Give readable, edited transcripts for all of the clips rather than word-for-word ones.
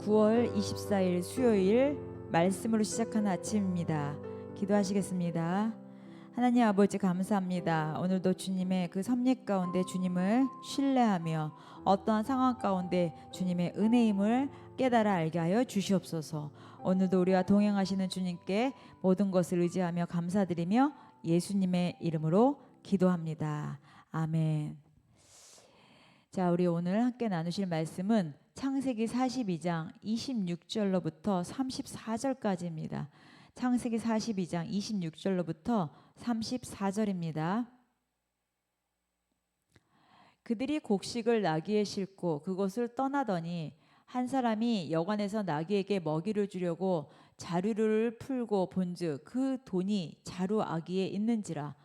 9월 24일 수요일 말씀으로 시작하는 아침입니다. 기도하시겠습니다. 하나님 아버지 감사합니다. 오늘도 주님의 그 섭리 가운데 주님을 신뢰하며 어떠한 상황 가운데 주님의 은혜임을 깨달아 알게 하여 주시옵소서. 오늘도 우리와 동행하시는 주님께 모든 것을 의지하며 감사드리며 예수님의 이름으로 기도합니다. 아멘. 자, 우리 오늘 함께 나누실 말씀은 창세기 42장 26절로부터 34절까지입니다. 창세기 42장 26절로부터 34절입니다. 그들이 곡식을 나귀에 싣고 그곳을 떠나더니 한 사람이 여관에서 나귀에게 먹이를 주려고 자루를 풀고 본즉 그 돈이 자루 아귀에 있는지라.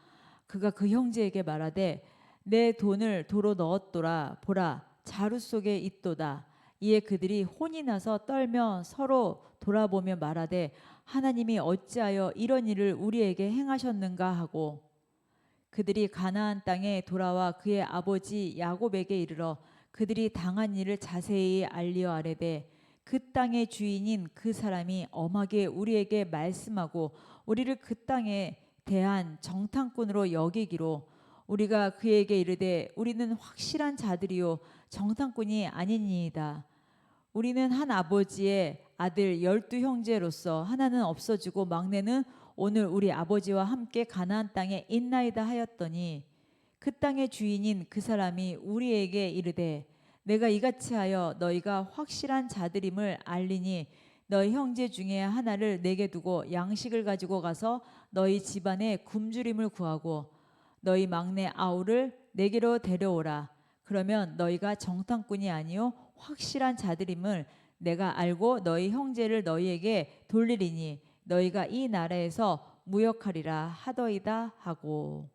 그가 그 형제에게 말하되 내 돈을 도로 넣었도라. 보라, 자루 속에 있도다. 이에 그들이 혼이 나서 떨며 서로 돌아보며 말하되 하나님이 어찌하여 이런 일을 우리에게 행하셨는가 하고, 그들이 가나안 땅에 돌아와 그의 아버지 야곱에게 이르러 그들이 당한 일을 자세히 알리어 아뢰되 그 땅의 주인인 그 사람이 엄하게 우리에게 말씀하고 우리를 그 땅에 대한 정탐꾼으로 여기기로 우리가 그에게 이르되 우리는 확실한 자들이요 정탐꾼이 아니니이다. 우리는 한 아버지의 아들 12형제로서 하나는 없어지고 막내는 오늘 우리 아버지와 함께 가나안 땅에 있나이다 하였더니, 그 땅의 주인인 그 사람이 우리에게 이르되 내가 이같이 하여 너희가 확실한 자들임을 알리니 너희 형제 중에 하나를 내게 두고 양식을 가지고 가서 너희 집안에 굶주림을 구하고 너희 막내 아우를 내게로 데려오라. 그러면 너희가 정탐꾼이 아니요 확실한 자들임을 내가 알고 너희 형제를 너희에게 돌리리니 너희가 이 나라에서 무역하리라 하더이다 하고.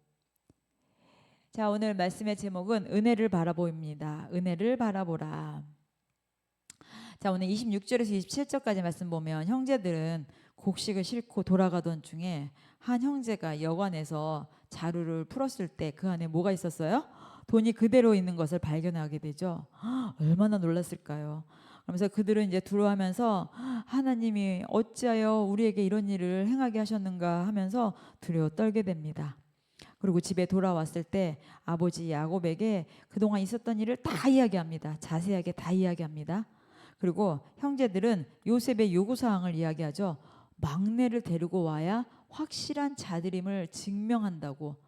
자, 오늘 말씀의 제목은 은혜를 바라보입니다. 은혜를 바라보라. 자, 오늘 26절에서 27절까지 말씀 보면 형제들은 곡식을 싣고 돌아가던 중에 한 형제가 여관에서 자루를 풀었을 때 그 안에 뭐가 있었어요? 돈이 그대로 있는 것을 발견하게 되죠. 얼마나 놀랐을까요? 그러면서 그들은 이제 두려워하면서 하나님이 어찌하여 우리에게 이런 일을 행하게 하셨는가 하면서 두려워 떨게 됩니다. 그리고 집에 돌아왔을 때 아버지 야곱에게 그동안 있었던 일을 다 이야기합니다. 자세하게 다 이야기합니다. 그리고 형제들은 요셉의 요구사항을 이야기하죠. 막내를 데리고 와야 확실한 자들임을 증명한다고,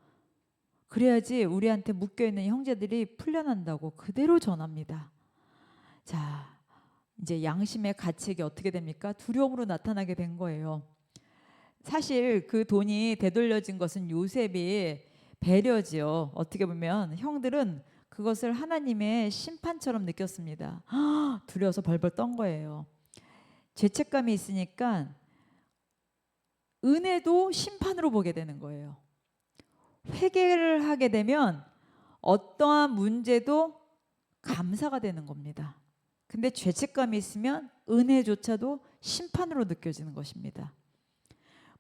그래야지 우리한테 묶여있는 형제들이 풀려난다고 그대로 전합니다. 자, 이제 양심의 가책이 어떻게 됩니까? 두려움으로 나타나게 된 거예요. 사실 그 돈이 되돌려진 것은 요셉이 배려지요. 어떻게 보면 형들은 그것을 하나님의 심판처럼 느꼈습니다. 두려워서 벌벌 떤 거예요. 죄책감이 있으니까 은혜도 심판으로 보게 되는 거예요. 회개를 하게 되면 어떠한 문제도 감사가 되는 겁니다. 근데 죄책감이 있으면 은혜조차도 심판으로 느껴지는 것입니다.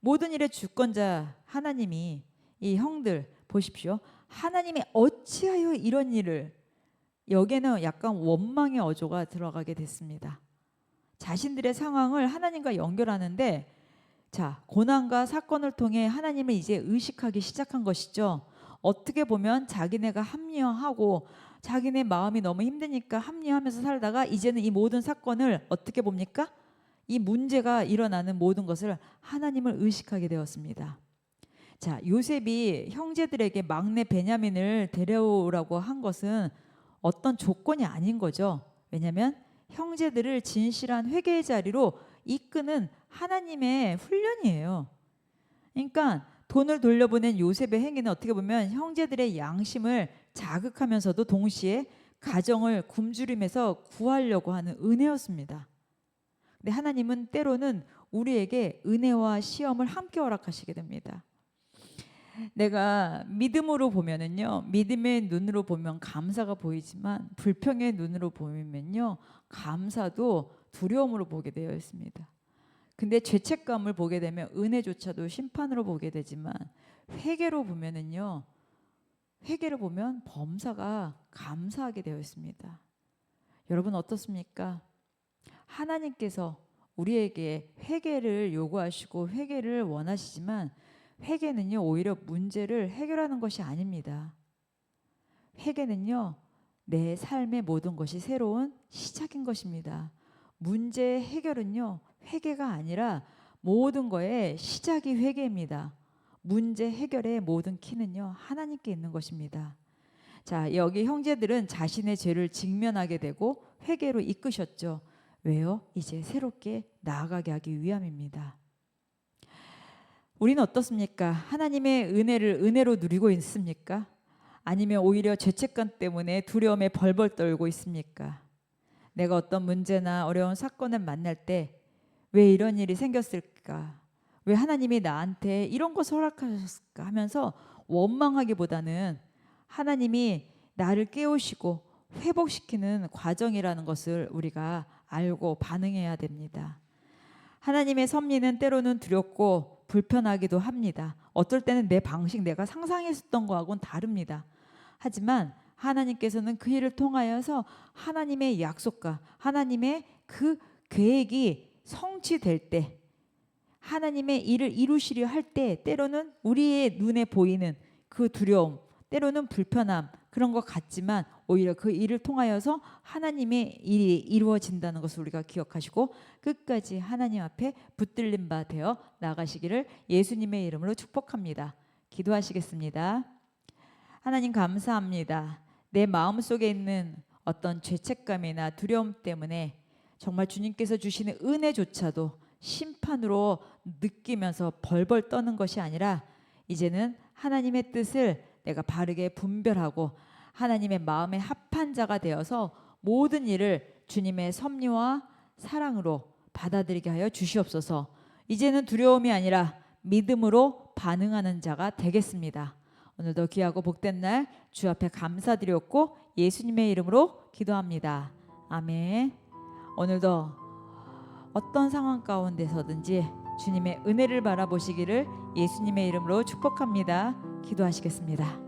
모든 일의 주권자 하나님이 이 형들 보십시오. 하나님이 어찌하여 이런 일을, 여기에는 약간 원망의 어조가 들어가게 됐습니다. 자신들의 상황을 하나님과 연결하는데, 자, 고난과 사건을 통해 하나님을 이제 의식하기 시작한 것이죠. 어떻게 보면 자기네가 합리화하고 자기네 마음이 너무 힘드니까 합리화하면서 살다가 이제는 이 모든 사건을 어떻게 봅니까? 이 문제가 일어나는 모든 것을 하나님을 의식하게 되었습니다. 자, 요셉이 형제들에게 막내 베냐민을 데려오라고 한 것은 어떤 조건이 아닌 거죠. 왜냐하면 형제들을 진실한 회개의 자리로 이끄는 하나님의 훈련이에요. 그러니까 돈을 돌려보낸 요셉의 행위는 어떻게 보면 형제들의 양심을 자극하면서도 동시에 가정을 굶주림에서 구하려고 하는 은혜였습니다. 근데 하나님은 때로는 우리에게 은혜와 시험을 함께 허락하시게 됩니다. 내가 믿음으로 보면은요, 믿음의 눈으로 보면 감사가 보이지만 불평의 눈으로 보면요, 감사도 두려움으로 보게 되어 있습니다. 근데 죄책감을 보게 되면 은혜조차도 심판으로 보게 되지만, 회개로 보면은요, 회개를 보면 범사가 감사하게 되어 있습니다. 여러분 어떻습니까? 하나님께서 우리에게 회개를 요구하시고 회개를 원하시지만 회개는요 오히려 문제를 해결하는 것이 아닙니다. 회개는요 내 삶의 모든 것이 새로운 시작인 것입니다. 문제 해결은요 회개가 아니라 모든 거의 시작이 회개입니다. 문제 해결의 모든 키는요 하나님께 있는 것입니다. 자, 여기 형제들은 자신의 죄를 직면하게 되고 회개로 이끄셨죠. 왜요? 이제 새롭게 나아가게 하기 위함입니다. 우리는 어떻습니까? 하나님의 은혜를 은혜로 누리고 있습니까? 아니면 오히려 죄책감 때문에 두려움에 벌벌 떨고 있습니까? 내가 어떤 문제나 어려운 사건을 만날 때 왜 이런 일이 생겼을까? 왜 하나님이 나한테 이런 것을 허락하셨을까 하면서 원망하기보다는 하나님이 나를 깨우시고 회복시키는 과정이라는 것을 우리가 알고 반응해야 됩니다. 하나님의 섭리는 때로는 두렵고 불편하기도 합니다. 어떨 때는 내 방식, 내가 상상했었던 거하고는 다릅니다. 하지만 하나님께서는 그 일을 통하여서 하나님의 약속과 하나님의 그 계획이 성취될 때, 하나님의 일을 이루시려 할 때 때로는 우리의 눈에 보이는 그 두려움, 때로는 불편함 그런 것 같지만 오히려 그 일을 통하여서 하나님의 일이 이루어진다는 것을 우리가 기억하시고 끝까지 하나님 앞에 붙들린 바 되어 나가시기를 예수님의 이름으로 축복합니다. 기도하시겠습니다. 하나님 감사합니다. 내 마음속에 있는 어떤 죄책감이나 두려움 때문에 정말 주님께서 주시는 은혜조차도 심판으로 느끼면서 벌벌 떠는 것이 아니라 이제는 하나님의 뜻을 내가 바르게 분별하고 하나님의 마음에 합한 자가 되어서 모든 일을 주님의 섭리와 사랑으로 받아들이게 하여 주시옵소서. 이제는 두려움이 아니라 믿음으로 반응하는 자가 되겠습니다. 오늘도 귀하고 복된 날 주 앞에 감사드렸고 예수님의 이름으로 기도합니다. 아멘. 오늘도 어떤 상황 가운데서든지 주님의 은혜를 바라보시기를 예수님의 이름으로 축복합니다. 기도하시겠습니다.